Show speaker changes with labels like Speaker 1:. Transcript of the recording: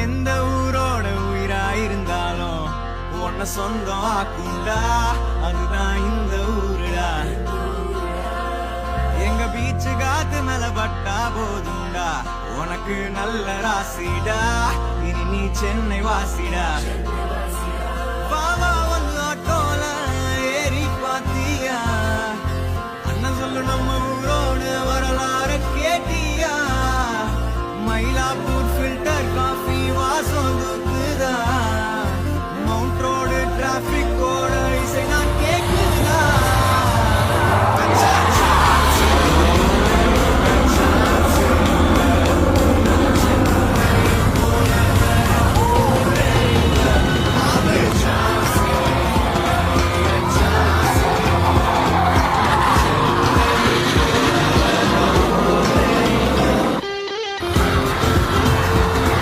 Speaker 1: எந்த ஊரோட உயிராயிருந்தாலும் உன்னை சொந்தம் ஆக்குண்டா, அதுதான் இந்த ஊருடா. எங்க பீச்சு காத்து மேல பட்டா போதுண்டா, உனக்கு நல்ல ராசிடா, இனி நீ சென்னை வாசிடா.